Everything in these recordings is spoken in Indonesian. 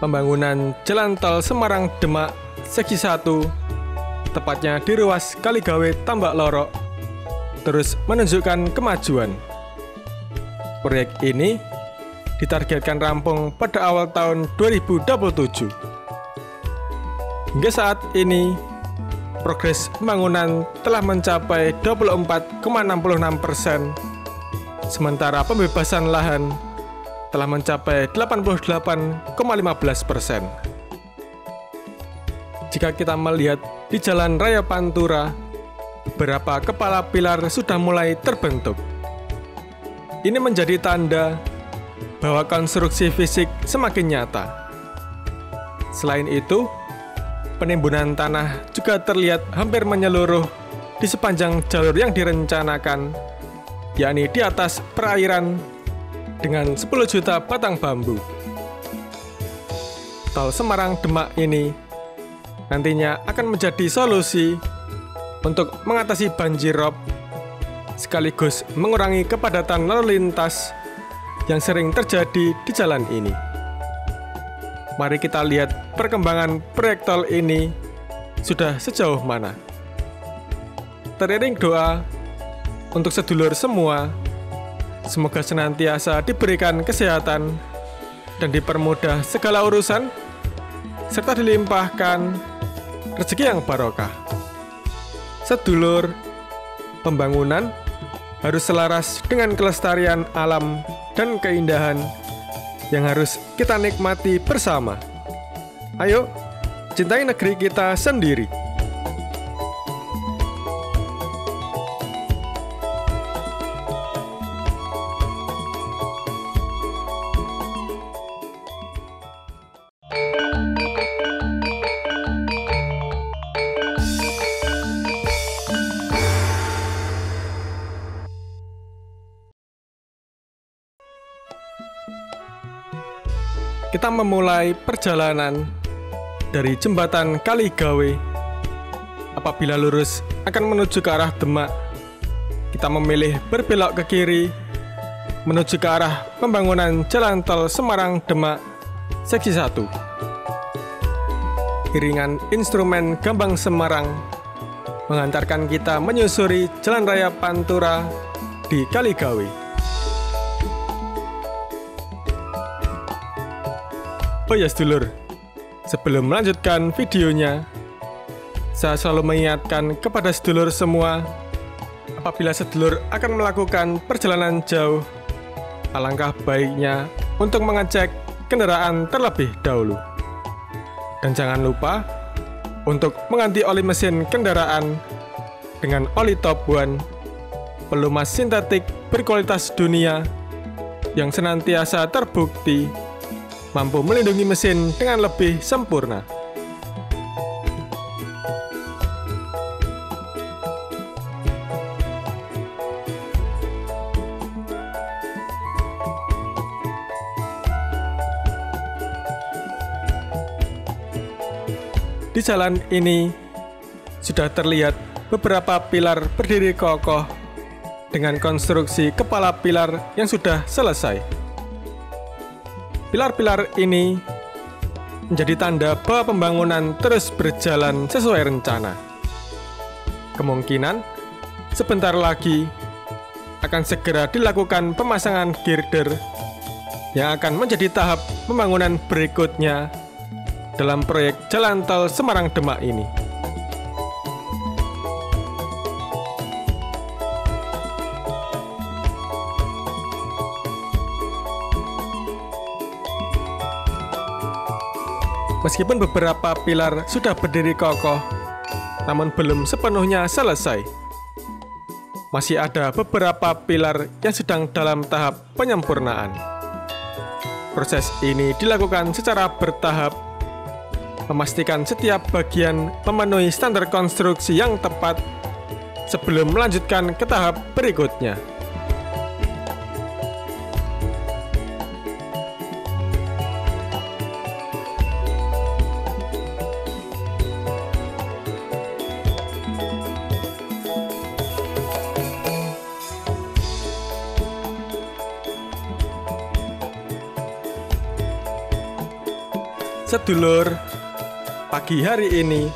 pembangunan Jalan Tol Semarang-Demak Segi 1, tepatnya di ruas Kaligawe Tambak Lorok, terus menunjukkan kemajuan. Proyek ini ditargetkan rampung pada awal tahun 2027. Hingga saat ini, progres pembangunan telah mencapai 24,66%, sementara pembebasan lahan telah mencapai 88,15%. Jika kita melihat di Jalan Raya Pantura, beberapa kepala pilar sudah mulai terbentuk. Ini menjadi tanda bahwa konstruksi fisik semakin nyata. Selain itu, penimbunan tanah juga terlihat hampir menyeluruh di sepanjang jalur yang direncanakan, yakni di atas perairan dengan 10 juta batang bambu. Tol Semarang-Demak ini nantinya akan menjadi solusi untuk mengatasi banjir rob, sekaligus mengurangi kepadatan lalu lintas yang sering terjadi di jalan ini. Mari kita lihat perkembangan proyek tol ini sudah sejauh mana. Teriring doa untuk sedulur semua, semoga senantiasa diberikan kesehatan dan dipermudah segala urusan, serta dilimpahkan rezeki yang barokah. Sedulur, pembangunan harus selaras dengan kelestarian alam dan keindahan yang harus kita nikmati bersama. Ayo, cintai negeri kita sendiri. Kita memulai perjalanan dari jembatan Kaligawe. Apabila lurus akan menuju ke arah Demak, kita memilih berbelok ke kiri menuju ke arah pembangunan Jalan Tol Semarang-Demak Segi 1. Iringan instrumen Gambang Semarang mengantarkan kita menyusuri Jalan Raya Pantura di Kaligawe. Oh ya sedulur, sebelum melanjutkan videonya, saya selalu mengingatkan kepada sedulur semua, apabila sedulur akan melakukan perjalanan jauh, alangkah baiknya untuk mengecek kendaraan terlebih dahulu. Dan jangan lupa untuk mengganti oli mesin kendaraan dengan oli Top One, pelumas sintetik berkualitas dunia yang senantiasa terbukti mampu melindungi mesin dengan lebih sempurna. Di jalan ini sudah terlihat beberapa pilar berdiri kokoh dengan konstruksi kepala pilar yang sudah selesai. Pilar-pilar ini menjadi tanda bahwa pembangunan terus berjalan sesuai rencana. Kemungkinan sebentar lagi akan segera dilakukan pemasangan girder yang akan menjadi tahap pembangunan berikutnya dalam proyek Jalan Tol Semarang-Demak ini. Meskipun beberapa pilar sudah berdiri kokoh, namun belum sepenuhnya selesai. Masih ada beberapa pilar yang sedang dalam tahap penyempurnaan. Proses ini dilakukan secara bertahap, memastikan setiap bagian memenuhi standar konstruksi yang tepat sebelum melanjutkan ke tahap berikutnya. sedulur, pagi hari ini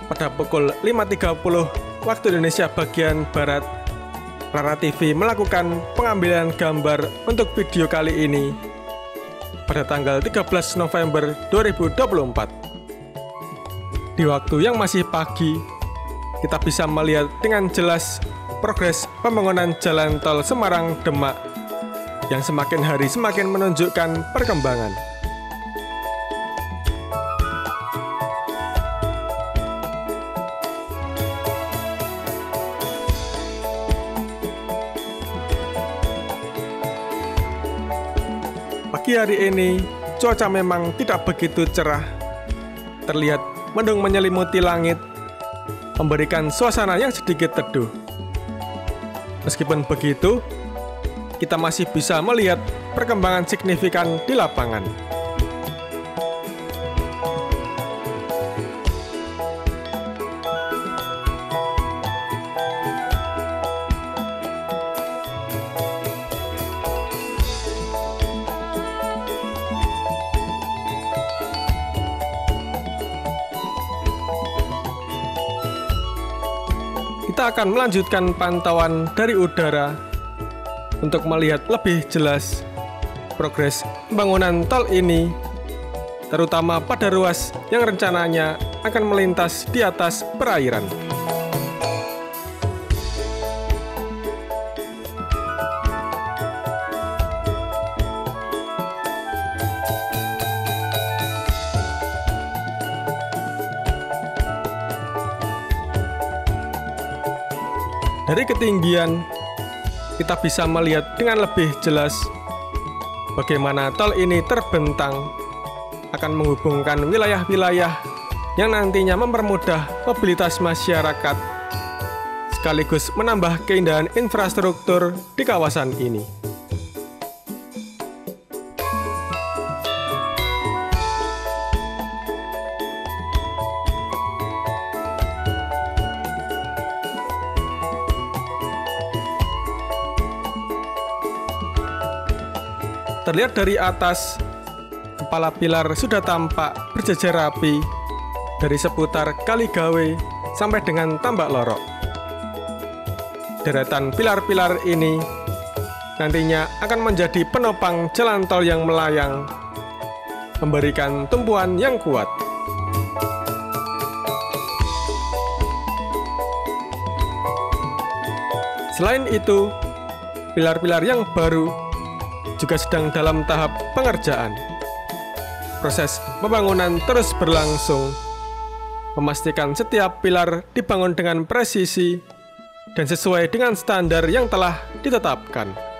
pada pukul 5.30 waktu Indonesia bagian Barat, Rara TV melakukan pengambilan gambar untuk video kali ini pada tanggal 13 November 2024. Di waktu yang masih pagi, kita bisa melihat dengan jelas progres pembangunan jalan tol Semarang-Demak yang semakin hari semakin menunjukkan perkembangan. Pagi hari ini, cuaca memang tidak begitu cerah. Terlihat mendung menyelimuti langit, memberikan suasana yang sedikit teduh. Meskipun begitu, kita masih bisa melihat perkembangan signifikan di lapangan. Kita akan melanjutkan pantauan dari udara untuk melihat lebih jelas progres pembangunan tol ini, terutama pada ruas yang rencananya akan melintas di atas perairan. Dari ketinggian, kita bisa melihat dengan lebih jelas bagaimana tol ini terbentang, akan menghubungkan wilayah-wilayah yang nantinya mempermudah mobilitas masyarakat, sekaligus menambah keindahan infrastruktur di kawasan ini. Terlihat dari atas, kepala pilar sudah tampak berjejer rapi dari seputar Kaligawe sampai dengan Tambak Lorok. Deretan pilar-pilar ini nantinya akan menjadi penopang jalan tol yang melayang, memberikan tumpuan yang kuat. Selain itu, pilar-pilar yang baru juga sedang dalam tahap pengerjaan. Proses pembangunan terus berlangsung, memastikan setiap pilar dibangun dengan presisi dan sesuai dengan standar yang telah ditetapkan.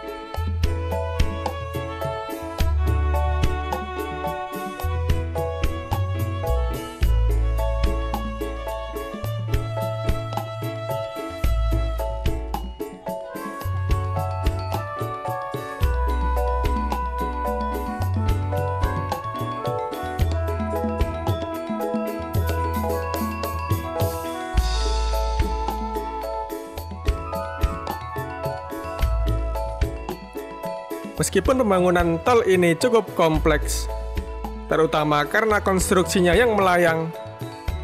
Meskipun pembangunan tol ini cukup kompleks, terutama karena konstruksinya yang melayang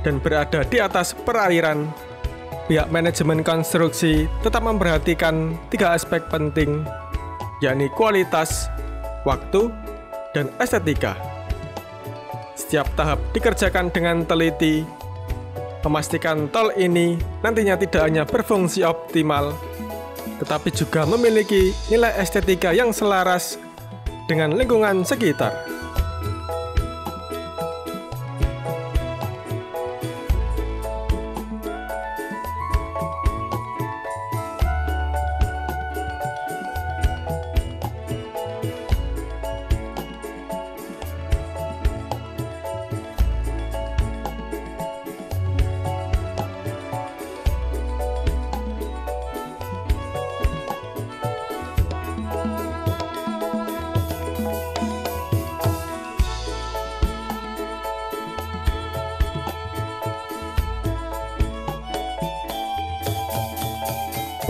dan berada di atas perairan, pihak manajemen konstruksi tetap memperhatikan 3 aspek penting, yakni kualitas, waktu, dan estetika. Setiap tahap dikerjakan dengan teliti, memastikan tol ini nantinya tidak hanya berfungsi optimal, tetapi juga memiliki nilai estetika yang selaras dengan lingkungan sekitar.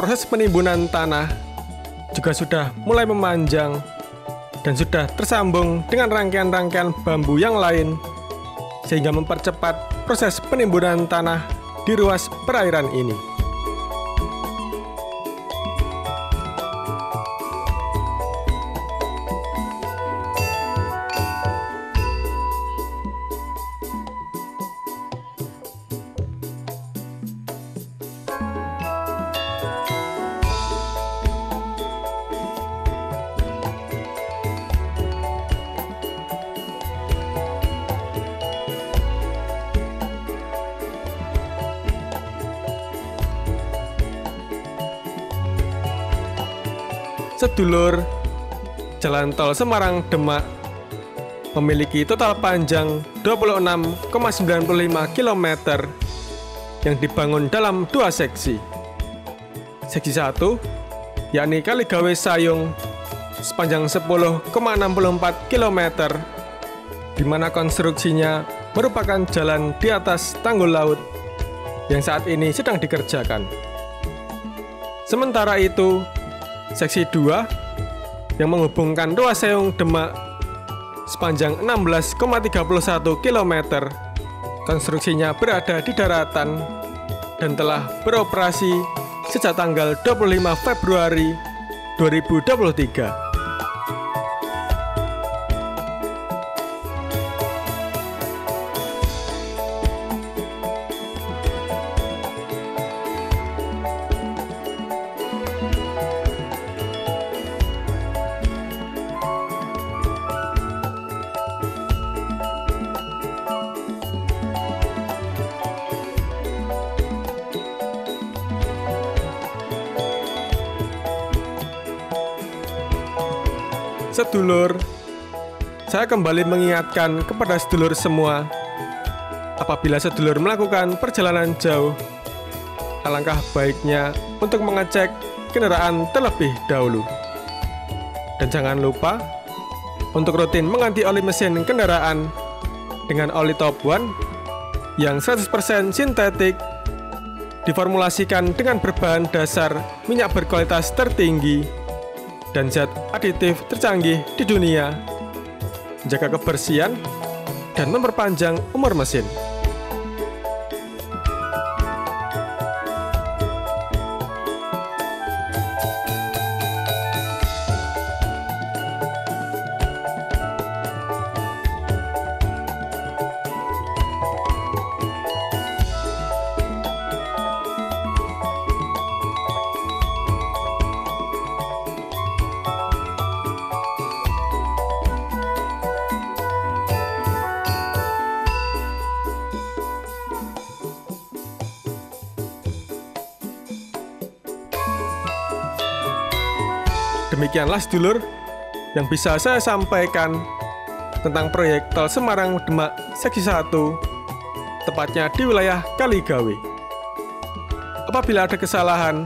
proses penimbunan tanah juga sudah mulai memanjang dan sudah tersambung dengan rangkaian-rangkaian bambu yang lain sehingga mempercepat proses penimbunan tanah di ruas perairan ini. Sedulur, Jalan Tol Semarang-Demak memiliki total panjang 26,95 km yang dibangun dalam 2 seksi. Seksi 1, yakni Kaligawe Sayung, sepanjang 10,64 km, di mana konstruksinya merupakan jalan di atas tanggul laut yang saat ini sedang dikerjakan. Sementara itu, Seksi 2 yang menghubungkan Ruas Sayung Demak sepanjang 16,31 km, konstruksinya berada di daratan dan telah beroperasi sejak tanggal 25 Februari 2023. Sedulur, saya kembali mengingatkan kepada sedulur semua, apabila sedulur melakukan perjalanan jauh, alangkah baiknya untuk mengecek kendaraan terlebih dahulu. Dan jangan lupa untuk rutin mengganti oli mesin kendaraan dengan oli Top One yang 100% sintetik, diformulasikan dengan berbahan dasar minyak berkualitas tertinggi dan zat aditif tercanggih di dunia, menjaga kebersihan dan memperpanjang umur mesin. Demikianlah sedulur yang bisa saya sampaikan tentang proyek Tol Semarang-Demak Seksi 1, tepatnya di wilayah Kaligawe. Apabila ada kesalahan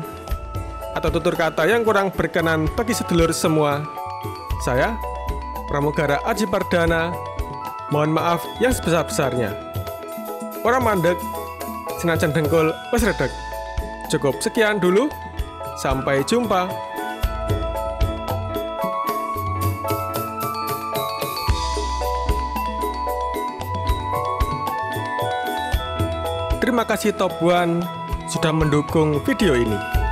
atau tutur kata yang kurang berkenan bagi sedulur semua, saya, Pramugara Aji Pardana, mohon maaf yang sebesar-besarnya. Orang mandek, senajan dengkul wes redeg. Cukup sekian dulu, sampai jumpa. Terima kasih Top One sudah mendukung video ini.